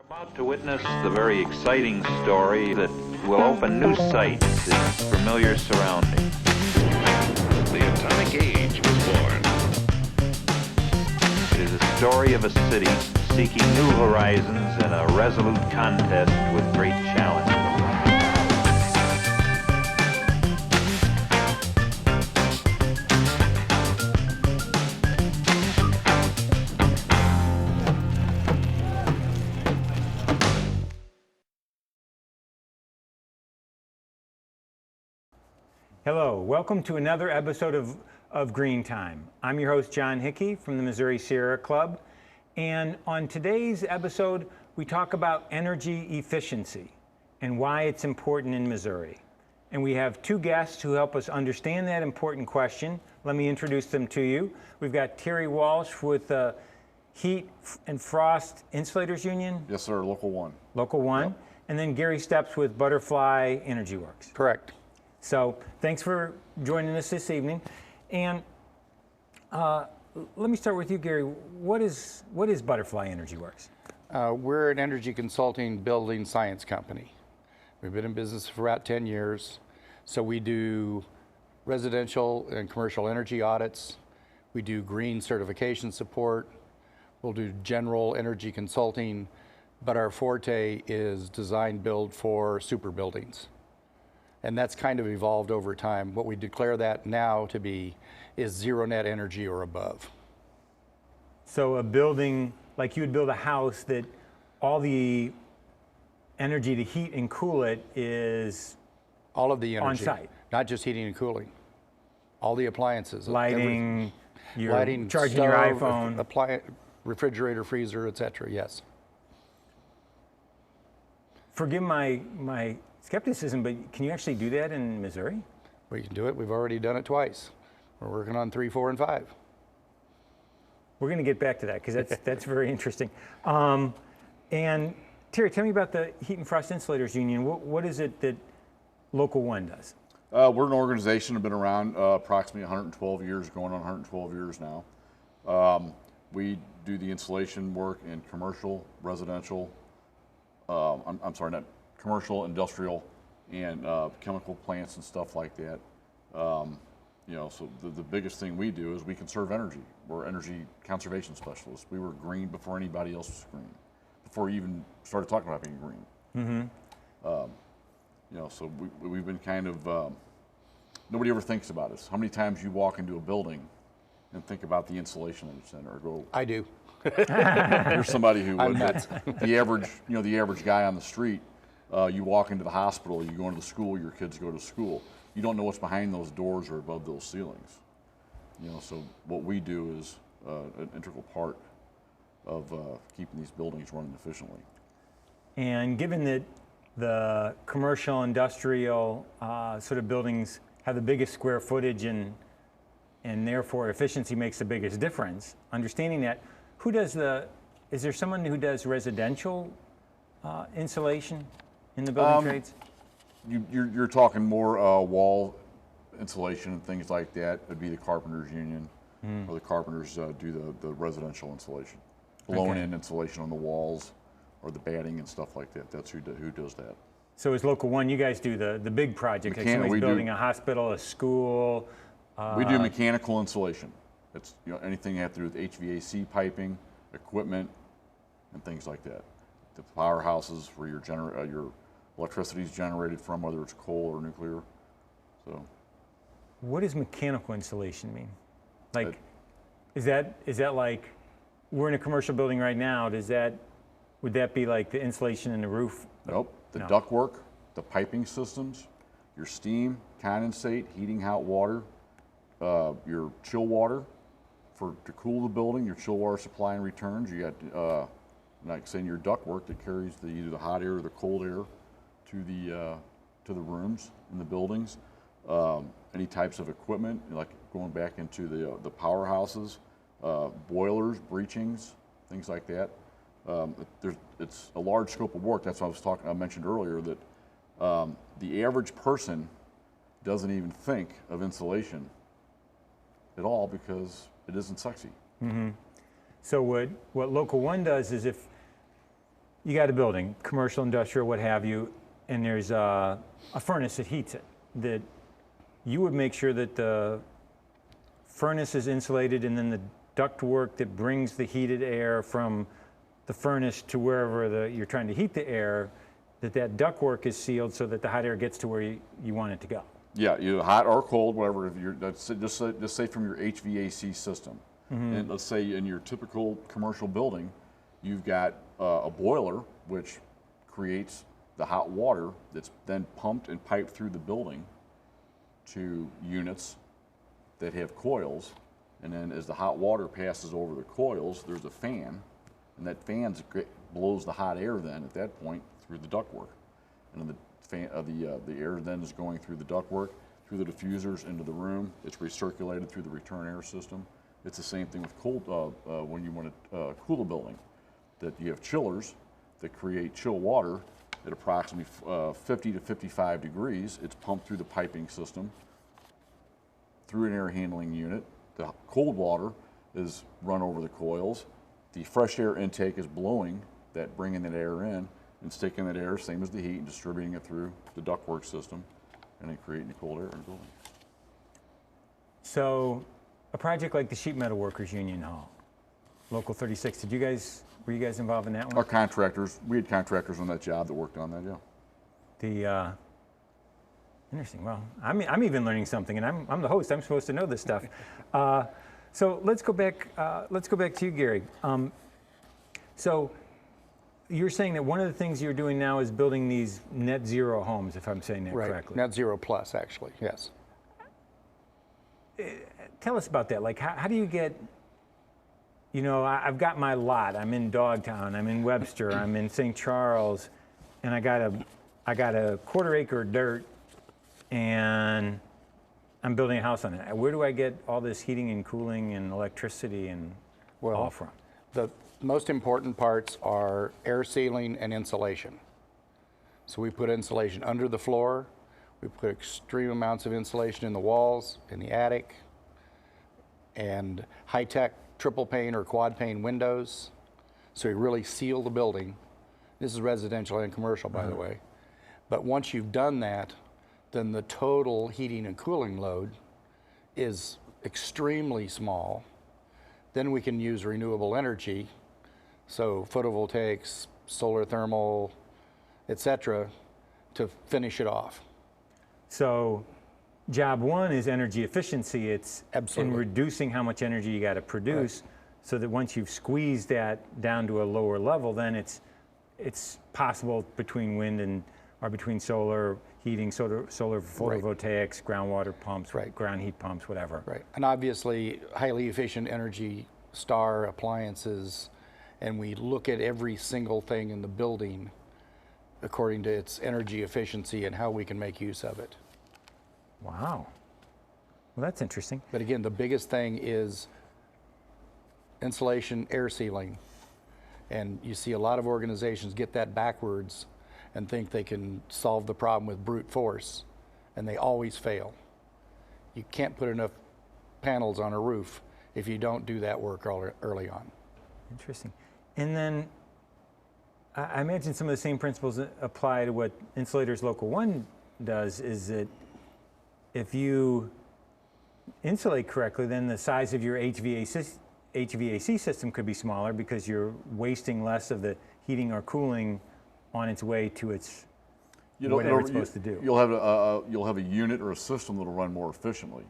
About to witness the very exciting story that will open new sights in familiar surroundings. The atomic age was born. It is a story of a city seeking new horizons in a resolute contest with great challenge. Hello, welcome to another episode of Green Time. I'm your host, John Hickey from the Missouri Sierra Club. And on today's episode, we talk about energy efficiency and why it's important in Missouri. And we have two guests who help us understand that important question. Let me introduce them to you. We've got Terry Walsh with Heat and Frost Insulators Union. Yes, sir, Local 1. Local 1. Yep. And then Gary Steps with Butterfly Energy Works. Correct. So thanks for joining us this evening. And let me start with you, Gary. What is Butterfly Energy Works? We're an energy consulting building science company. We've been in business for about 10 years. So we do residential and commercial energy audits. We do green certification support. We'll do general energy consulting, but our forte is design build for super buildings. And that's kind of evolved over time. What we declare that now to be is zero net energy or above. So a building, like you would build a house that all the energy to heat and cool it is all of the energy, on site. Not just heating and cooling. All the appliances. Lighting, lighting, charging stove, your iPhone. Refrigerator, freezer, etc. Yes. Forgive my skepticism, but can you actually do that in Missouri? We can do it. We've already done it twice. We're working on 3, 4, and 5. We're going to get back to that because that's very interesting. And Terry, tell me about the Heat and Frost Insulators Union. What is it that Local 1 does? We're an organization that has been around approximately 112 years, going on 112 years now. We do the insulation work in commercial, residential, commercial, industrial, and chemical plants and stuff like that. So the biggest thing we do is we conserve energy. We're energy conservation specialists. We were green before anybody else was green, before we even started talking about being green. Mm-hmm. So we've been kind of, nobody ever thinks about us. How many times you walk into a building and think about the insulation that it's in, or go? I do. You're somebody who would. The average guy on the street. You walk into the hospital, you go into the school, your kids go to school. You don't know what's behind those doors or above those ceilings. So what we do is an integral part of keeping these buildings running efficiently. And given that the commercial, industrial sort of buildings have the biggest square footage and therefore efficiency makes the biggest difference, understanding that, is there someone who does residential insulation in the building trades? You're talking more wall insulation and things like that. It would be the Carpenters Union, or the carpenters do the residential insulation. Blown-in insulation on the walls, or the batting and stuff like that. That's who does that. So as Local 1, you guys do the big projects, like somebody's building a hospital, a school. We do mechanical insulation. It's anything you have to do with HVAC piping, equipment, and things like that. The powerhouses where your electricity is generated from, whether it's coal or nuclear. So, what does mechanical insulation mean? Like, is that like we're in a commercial building right now? Would that be like the insulation in the roof? Nope. The ductwork, the piping systems, your steam, condensate, heating hot water, your chill water to cool the building, your chill water supply and returns. You got, like saying, your ductwork that carries either the hot air or the cold air to the rooms in the buildings. Any types of equipment, like going back into the powerhouses, boilers, breachings, things like that. It's a large scope of work. That's what I mentioned earlier, that the average person doesn't even think of insulation at all because it isn't sexy. Mm-hmm. So what Local 1 does is if you got a building, commercial, industrial, what have you, and there's a furnace that heats it, that you would make sure that the furnace is insulated, and then the ductwork that brings the heated air from the furnace to wherever you're trying to heat the air, that ductwork is sealed so that the hot air gets to where you want it to go. Yeah, you hot or cold, whatever. If you're just say from your HVAC system, and let's say in your typical commercial building, you've got a boiler which creates the hot water that's then pumped and piped through the building to units that have coils, and then as the hot water passes over the coils, there's a fan, and that fan blows the hot air then at that point through the ductwork, and then the air then is going through the ductwork, through the diffusers into the room. It's recirculated through the return air system. It's the same thing with cold when you want to cool a building, that you have chillers that create chill water at approximately 50 to 55 degrees. It's pumped through the piping system, through an air handling unit. The cold water is run over the coils. The fresh air intake is blowing that, bringing that air in, and sticking that air, same as the heat, and distributing it through the ductwork system, and then creating the cold air in the building. So a project like the Sheet Metal Workers Union Hall, Local 36, were you guys involved in that one? Our contractors, we had contractors on that job that worked on that, yeah. Interesting. Well, I'm even learning something, and I'm the host. I'm supposed to know this stuff. So let's go back. Let's go back to you, Gary. So you're saying that one of the things you're doing now is building these net zero homes, if I'm saying that correctly. Net zero plus, actually, yes. Tell us about that. Like, how do you get? You know, I've got my lot. I'm in Dogtown. I'm in Webster. I'm in St. Charles, and I got a quarter acre of dirt, and I'm building a house on it. Where do I get all this heating and cooling and electricity and all from? The most important parts are air sealing and insulation. So we put insulation under the floor. We put extreme amounts of insulation in the walls, in the attic, and high-tech triple pane or quad pane windows. So we really seal the building. This is residential and commercial, by the way. But once you've done that, then the total heating and cooling load is extremely small. Then we can use renewable energy, so photovoltaics, solar thermal, etc., to finish it off. So job one is energy efficiency. It's Absolutely. in reducing how much energy you got to produce, so that once you've squeezed that down to a lower level, then it's possible between wind and or between solar heating, solar photovoltaics, groundwater pumps, ground heat pumps, whatever. Right, and obviously highly efficient Energy Star appliances, and we look at every single thing in the building according to its energy efficiency and how we can make use of it. Wow. Well, that's interesting. But again, the biggest thing is insulation, air sealing. And you see a lot of organizations get that backwards and think they can solve the problem with brute force, and they always fail. You can't put enough panels on a roof if you don't do that work early on. Interesting. And then I imagine some of the same principles apply to what Insulators Local 1 does, is that if you insulate correctly, then the size of your HVAC system could be smaller because you're wasting less of the heating or cooling on its way to its whatever it's supposed to do. You'll have a unit or a system that'll run more efficiently.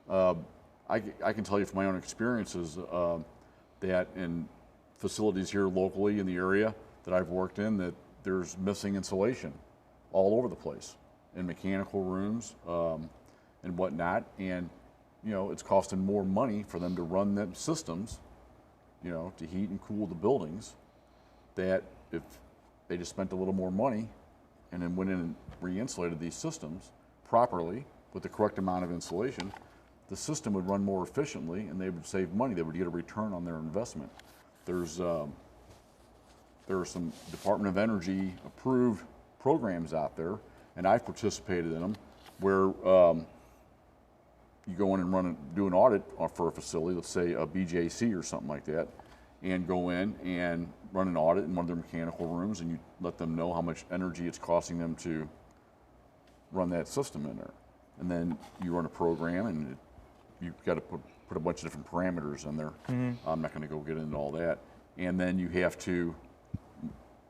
I can tell you from my own experiences that in facilities here locally in the area that I've worked in, that there's missing insulation all over the place in mechanical rooms and whatnot, and it's costing more money for them to run them systems, to heat and cool the buildings, that if they just spent a little more money and then went in and re-insulated these systems properly with the correct amount of insulation, the system would run more efficiently and they would save money. They would get a return on their investment. There are some Department of Energy approved programs out there, and I've participated in them, where you go in and do an audit for a facility, let's say a BJC or something like that, and go in and run an audit in one of their mechanical rooms, and you let them know how much energy it's costing them to run that system in there. And then you run a program, and you've got to put a bunch of different parameters in there. I'm not going to go get into all that. And then you have to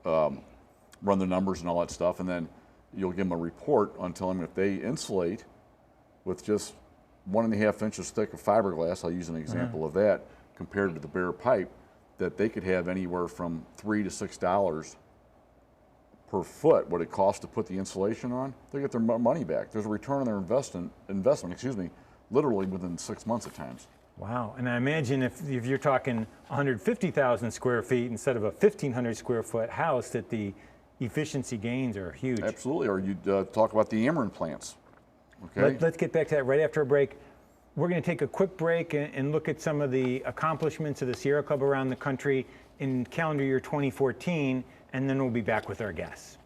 run the numbers and all that stuff, and then you'll give them a report on telling them if they insulate with just 1.5 inches thick of fiberglass, I'll use an example of that, compared to the bare pipe, that they could have anywhere from $3 to $6 per foot what it costs to put the insulation on. They get their money back. There's a return on their investment, literally within 6 months at times. Wow, and I imagine if you're talking 150,000 square feet instead of a 1,500 square foot house, that the efficiency gains are huge. Absolutely, or you talk about the Ameren plants. Okay. Let's get back to that right after a break. We're going to take a quick break and look at some of the accomplishments of the Sierra Club around the country in calendar year 2014, and then we'll be back with our guests.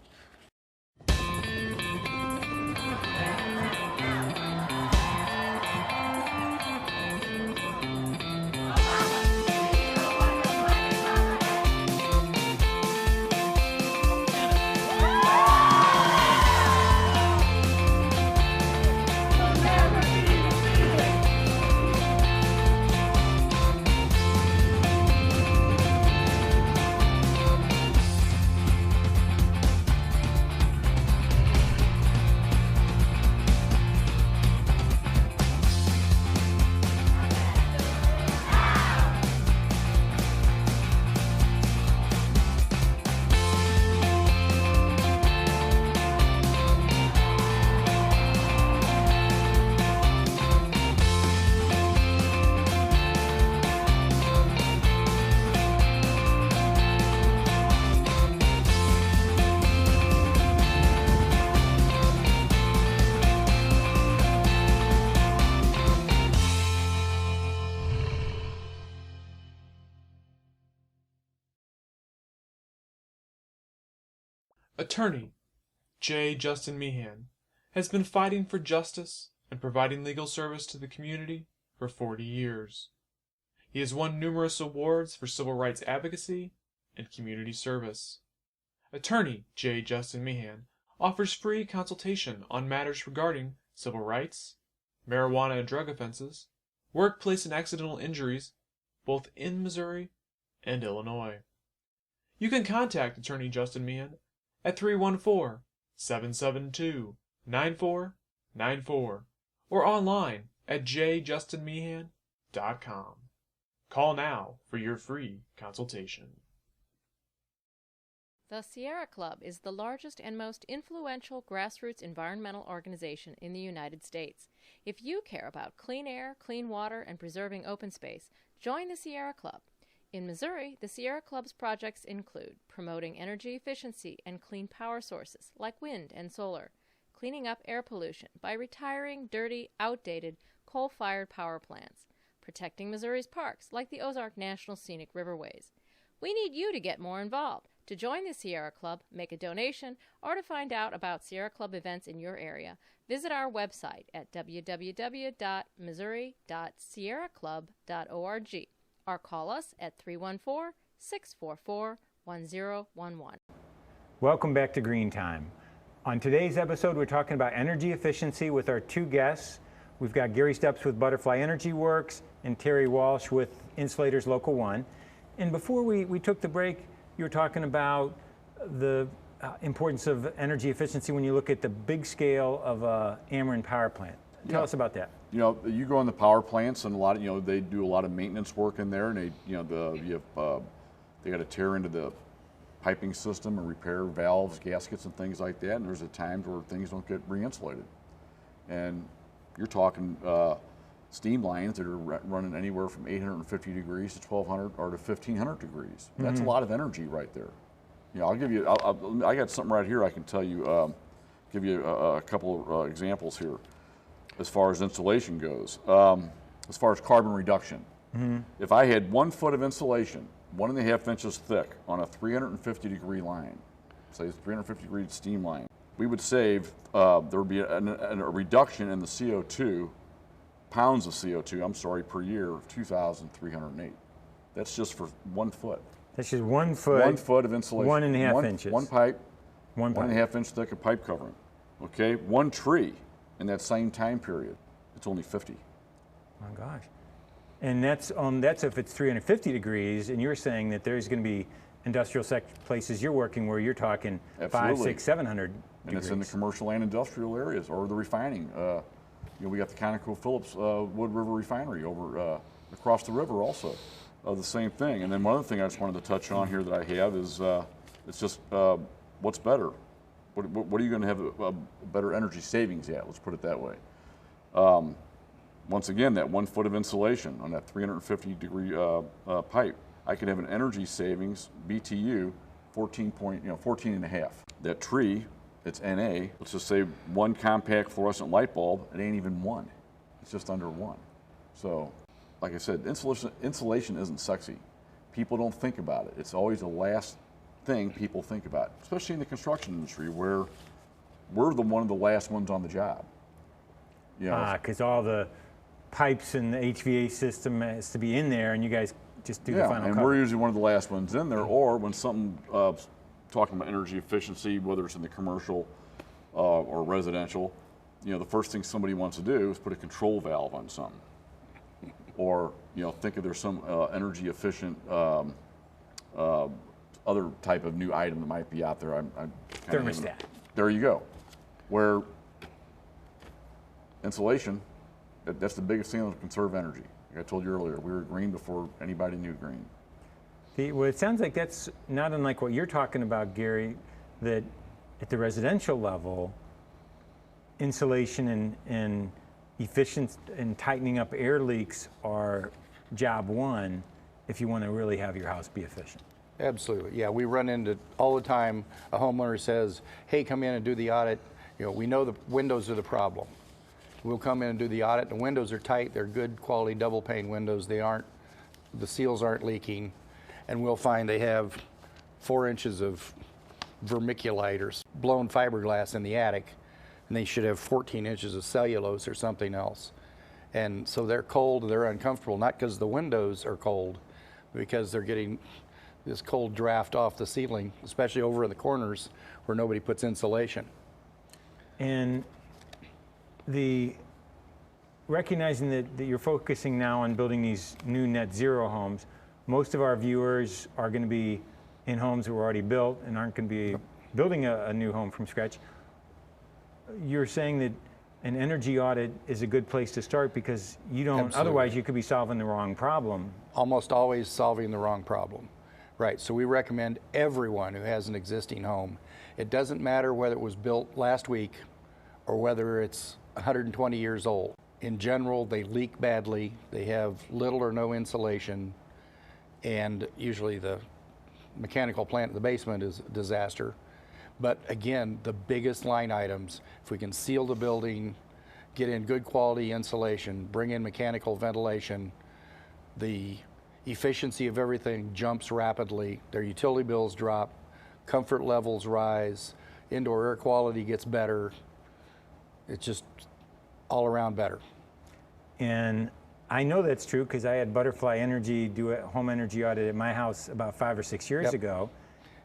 Attorney J. Justin Meehan has been fighting for justice and providing legal service to the community for 40 years. He has won numerous awards for civil rights advocacy and community service. Attorney J. Justin Meehan offers free consultation on matters regarding civil rights, marijuana and drug offenses, workplace and accidental injuries, both in Missouri and Illinois. You can contact Attorney Justin Meehan at 314-772-9494 or online at jjustinmeehan.com. Call now for your free consultation. The Sierra Club is the largest and most influential grassroots environmental organization in the United States. If you care about clean air, clean water, and preserving open space, join the Sierra Club. In Missouri, the Sierra Club's projects include promoting energy efficiency and clean power sources like wind and solar, cleaning up air pollution by retiring dirty, outdated coal-fired power plants, protecting Missouri's parks like the Ozark National Scenic Riverways. We need you to get more involved. To join the Sierra Club, make a donation, or to find out about Sierra Club events in your area, visit our website at www.missouri.sierraclub.org. or call us at 314-644-1011. Welcome back to Green Time. On today's episode, we're talking about energy efficiency with our two guests. We've got Gary Steps with Butterfly Energy Works and Terry Walsh with Insulators Local 1. And before we took the break, you were talking about the importance of energy efficiency when you look at the big scale of a Ameren power plant. Tell us about that. You know, you go in the power plants, and a lot of, they do a lot of maintenance work in there, and they got to tear into the piping system and repair valves, gaskets, and things like that. And there's a times where things don't get re-insulated, and you're talking steam lines that are running anywhere from 850 degrees to 1200 or to 1500 degrees. That's a lot of energy right there. I'll give you. I got something right here. I can tell you. Give you a couple of examples here. As far as insulation goes, as far as carbon reduction, if I had 1 foot of insulation, 1.5 inches thick on a 350 degree line, say 350 degree steam line, we would save, there would be a reduction in the CO2, pounds of CO2, per year of 2,308. That's just for 1 foot. That's just 1 foot. 1 foot of insulation. 1.5 inches. One pipe. One pipe. 1.5 inch thick of pipe covering. Okay, one tree in that same time period, it's only 50. Oh my gosh. And that's if it's 350 degrees, and you're saying that there's going to be industrial places you're working where you're talking 500, Absolutely. 600, 700 And degrees. it's in the commercial and industrial areas, or the refining. We got the ConocoPhillips Wood River Refinery over across the river also. The same thing. And then one other thing I just wanted to touch on here that I have is it's just what's better? What are you going to have a better energy savings at? Let's put it that way. Once again, that 1 foot of insulation on that 350 degree pipe, I could have an energy savings BTU 14 and a half. That tree, it's NA. Let's just say one compact fluorescent light bulb. It ain't even one. It's just under one. So, like I said, insulation isn't sexy. People don't think about it. It's always the last thing people think about, especially in the construction industry, where we're one of the last ones on the job. Because all the pipes and the HVAC system has to be in there, and you guys just do the final and cover. we're usually one of the last ones in there, or when something talking about energy efficiency, whether it's in the commercial or residential, the first thing somebody wants to do is put a control valve on something, or think if there's some energy efficient other type of new item that might be out there. I'm Thermostat. There you go. Where insulation, that's the biggest thing to conserve energy. Like I told you earlier, we were green before anybody knew green. Well, it sounds like that's not unlike what you're talking about, Gary, that at the residential level, insulation and efficiency and tightening up air leaks are job one if you want to really have your house be efficient. Absolutely. Yeah, we run into all the time a homeowner says, hey, come in and do the audit. We know the windows are the problem. We'll come in and do the audit. The windows are tight. They're good quality double pane windows. The seals aren't leaking. And we'll find they have 4 inches of vermiculite or blown fiberglass in the attic, and they should have 14 inches of cellulose or something else. And so they're cold, they're uncomfortable, not because the windows are cold, but because they're getting this cold draft off the ceiling, especially over in the corners where nobody puts insulation. And recognizing that you're focusing now on building these new net zero homes, most of our viewers are going to be in homes that were already built and aren't going to be building a new home from scratch. You're saying that an energy audit is a good place to start because you don't, Absolutely. otherwise you could be solving the wrong problem. Almost always solving the wrong problem. Right, so we recommend everyone who has an existing home. It doesn't matter whether it was built last week or whether it's 120 years old. In general, they leak badly, they have little or no insulation, and usually the mechanical plant in the basement is a disaster. But again, the biggest line items, if we can seal the building, get in good quality insulation, bring in mechanical ventilation, the efficiency of everything jumps rapidly, their utility bills drop, comfort levels rise, indoor air quality gets better. It's just all around better. And I know that's true because I had Butterfly Energy do a home energy audit at my house about 5 or 6 years Yep. ago.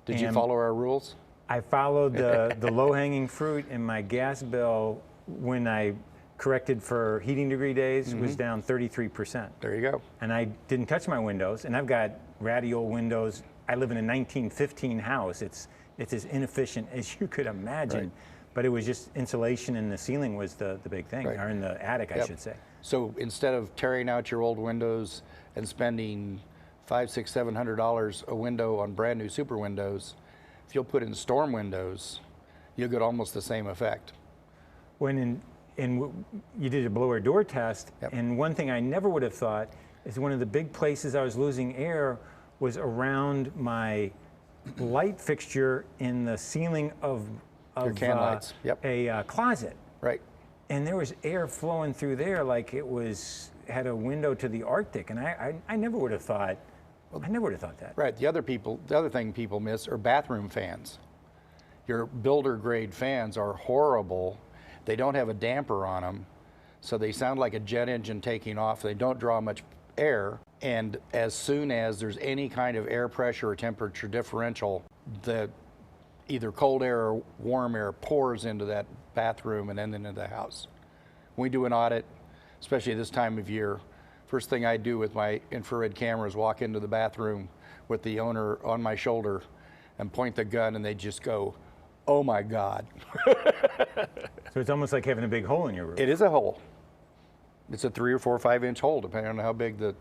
Did you And follow our rules? I followed the low-hanging fruit, and my gas bill, when I corrected for heating degree days, was down 33%. There you go. And I didn't touch my windows, and I've got ratty old windows. I live in a 1915 house. It's as inefficient as you could imagine. Right. But it was just insulation, and the ceiling was the big thing, Right. or in the attic, I Yep. should say. So instead of tearing out your old windows and spending $500, $600, $700 a window on brand new super windows, if you'll put in storm windows, you'll get almost the same effect. You did a blower door test, Yep. and one thing I never would have thought is one of the big places I was losing air was around my light fixture in the ceiling of Your can lights. Yep. a closet. Right. And there was air flowing through there like it had a window to the Arctic, and I never would have thought. I never would have thought that. Right. The other thing people miss are bathroom fans. Your builder grade fans are horrible. They don't have a damper on them, so they sound like a jet engine taking off. They don't draw much air, and as soon as there's any kind of air pressure or temperature differential, the either cold air or warm air pours into that bathroom and then into the house. When we do an audit, especially this time of year, first thing I do with my infrared camera is walk into the bathroom with the owner on my shoulder and point the gun, and they just go, "Oh my God." So it's almost like having a big hole in your roof. It is a hole. It's a 3 or 4 or 5 inch hole, depending on how big the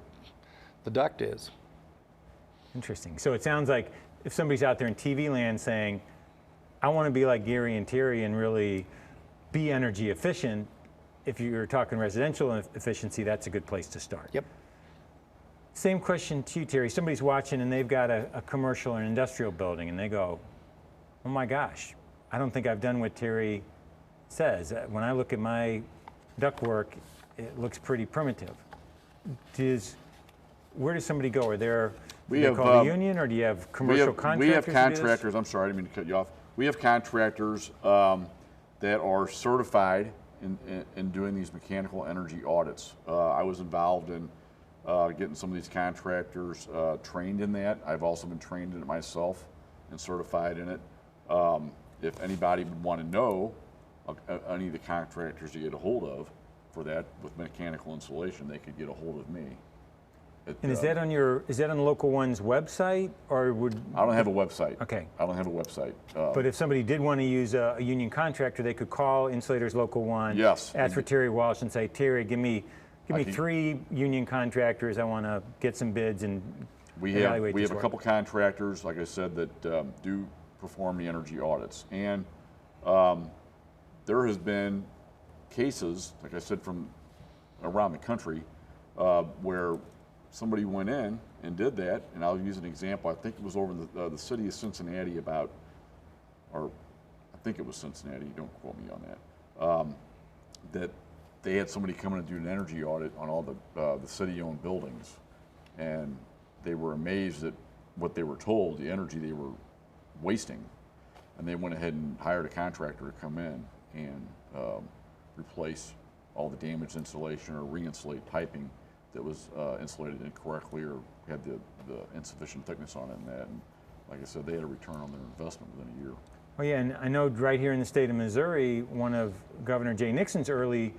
duct is. Interesting. So it sounds like if somebody's out there in TV land saying, I want to be like Gary and Terry and really be energy efficient, if you're talking residential efficiency, that's a good place to start. Yep. Same question to you, Terry. Somebody's watching and they've got a commercial or an industrial building and they go, oh my gosh, I don't think I've done what Terry says. When I look at my ductwork, it looks pretty primitive. Where does somebody go? Are there called a union, or do you have commercial contractors? We have contractors. I'm sorry, I didn't mean to cut you off. We have contractors that are certified in doing these mechanical energy audits. I was involved in getting some of these contractors trained in that. I've also been trained in it myself and certified in it. If anybody would want to know any of the contractors to get a hold of for that with mechanical insulation, they could get a hold of me. And is that on the Local One's website, or would? I don't have a website. Okay. I don't have a website. But if somebody did want to use a union contractor, they could call Insulators Local One. Yes. Ask for Terry Walsh and say, Terry, give me 3 union contractors. I want to get some bids and evaluate we this have work. a couple contractors, like I said, that do perform the energy audits, and there has been cases, like I said, from around the country where somebody went in and did that, and I'll use an example. I think it was over in the city of Cincinnati or I think it was Cincinnati, don't quote me on that, that they had somebody come in and do an energy audit on all the city-owned buildings, and they were amazed at what they were told, the energy they were wasting, and they went ahead and hired a contractor to come in and replace all the damaged insulation or re-insulate piping that was insulated incorrectly or had the insufficient thickness on it and that. And like I said, they had a return on their investment within a year. Oh yeah, and I know right here in the state of Missouri, one of Governor Jay Nixon's early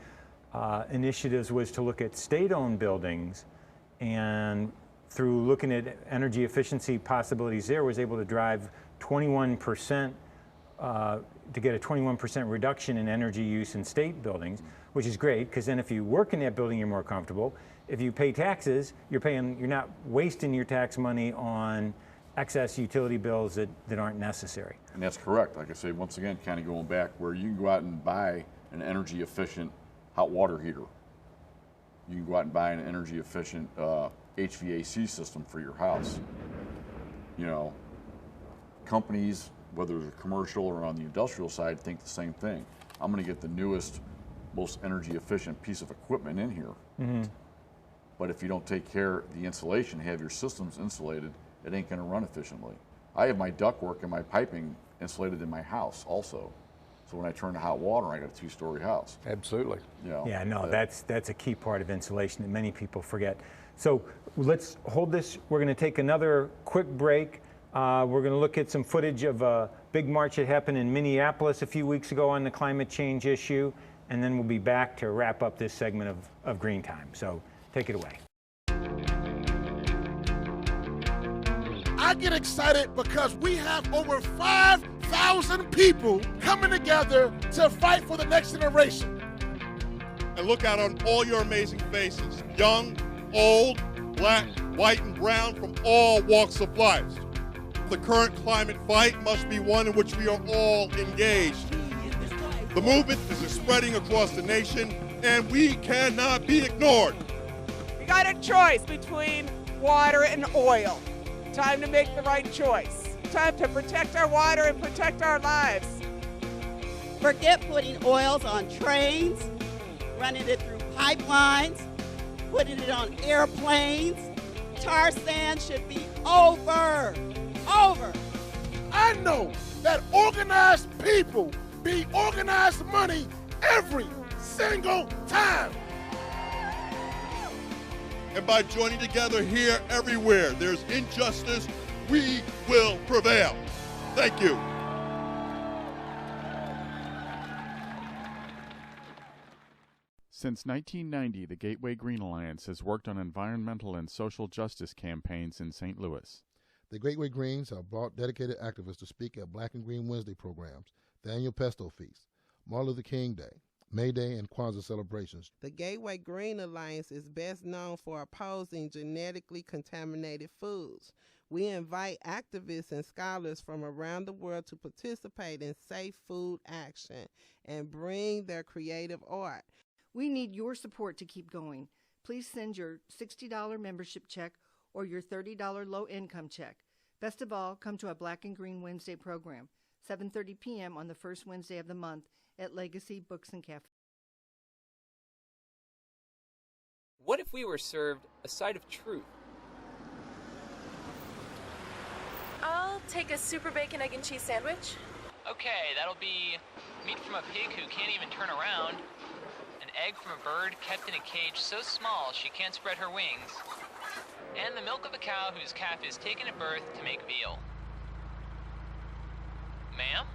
initiatives was to look at state-owned buildings, and through looking at energy efficiency possibilities there, was able to drive 21%, to get a 21% reduction in energy use in state buildings, which is great, because then if you work in that building, you're more comfortable. If you pay taxes, you're not wasting your tax money on excess utility bills that aren't necessary. And that's correct. Like I say, once again, kind of going back, where you can go out and buy an energy efficient hot water heater. You can go out and buy an energy efficient HVAC system for your house. You know, companies, whether they're commercial or on the industrial side, think the same thing. I'm going to get the newest, most energy efficient piece of equipment in here. Mm-hmm. But if you don't take care of the insulation, have your systems insulated, it ain't going to run efficiently. I have my ductwork and my piping insulated in my house also. So when I turn to hot water, I got a 2-story house. Absolutely. You know, Yeah, no, that's a key part of insulation that many people forget. So let's hold this. We're going to take another quick break. We're going to look at some footage of a big march that happened in Minneapolis a few weeks ago on the climate change issue, and then we'll be back to wrap up this segment of Green Time. So take it away. I get excited because we have over 5,000 people coming together to fight for the next generation. And look out on all your amazing faces, young, old, black, white, and brown, from all walks of life. The current climate fight must be one in which we are all engaged. The movement is spreading across the nation, and we cannot be ignored. We got a choice between water and oil. Time to make the right choice. Time to protect our water and protect our lives. Forget putting oils on trains, running it through pipelines, putting it on airplanes. Tar sand should be over. Over. I know that organized people beat organized money every single time. And by joining together here, everywhere there's injustice, we will prevail. Thank you. Since 1990, the Gateway Green Alliance has worked on environmental and social justice campaigns in St. Louis. The Gateway Greens have brought dedicated activists to speak at Black and Green Wednesday programs, the annual Pesto Feast, Martin Luther King Day, May Day, and Kwanzaa celebrations. The Gateway Green Alliance is best known for opposing genetically contaminated foods. We invite activists and scholars from around the world to participate in safe food action and bring their creative art. We need your support to keep going. Please send your $60 membership check or your $30 low-income check. Best of all, come to a Black and Green Wednesday program, 7:30 p.m. on the first Wednesday of the month at Legacy Books and Cafe. What if we were served a side of truth? I'll take a super bacon, egg, and cheese sandwich. Okay, that'll be meat from a pig who can't even turn around, an egg from a bird kept in a cage so small she can't spread her wings, and the milk of a cow whose calf is taken at birth to make veal. Ma'am?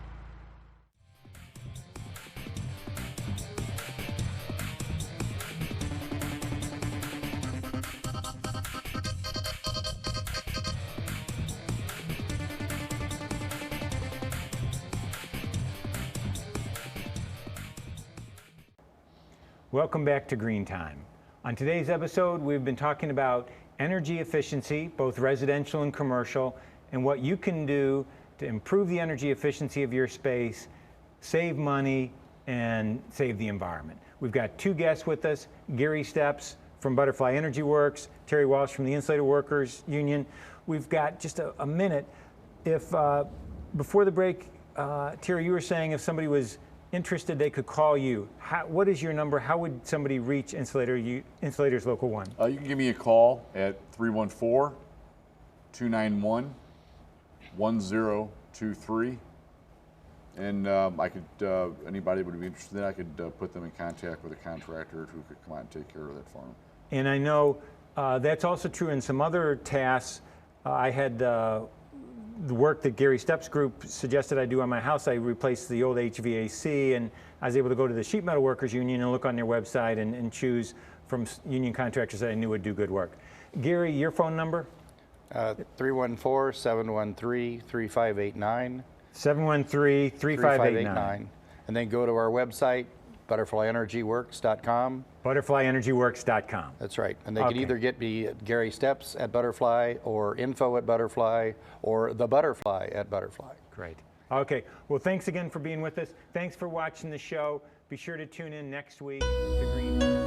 Welcome back to Green Time. On today's episode, we've been talking about energy efficiency, both residential and commercial, and what you can do to improve the energy efficiency of your space, save money, and save the environment. We've got two guests with us, Gary Steps from Butterfly Energy Works, Terry Walsh from the Insulator Workers Union. We've got just a minute. If before the break, Terry, you were saying if somebody was interested, they could call you. What is your number? How would somebody reach Insulators Local 1? You can give me a call at 314-291-1023. And I could, anybody would be interested in that, I could put them in contact with a contractor who could come out and take care of that for them. And I know that's also true in some other tasks. I had the work that Gary Steps Group suggested I do on my house. I replaced the old HVAC, and I was able to go to the Sheet Metal Workers Union and look on their website and choose from union contractors that I knew would do good work. Gary, your phone number? 314-713-3589. 713-3589. And then go to our website, butterflyenergyworks.com. Butterflyenergyworks.com. That's right. And they can either get me at Gary Steps at Butterfly, or info at Butterfly, or the Butterfly at Butterfly. Great. Okay. Well, thanks again for being with us. Thanks for watching the show. Be sure to tune in next week to Green.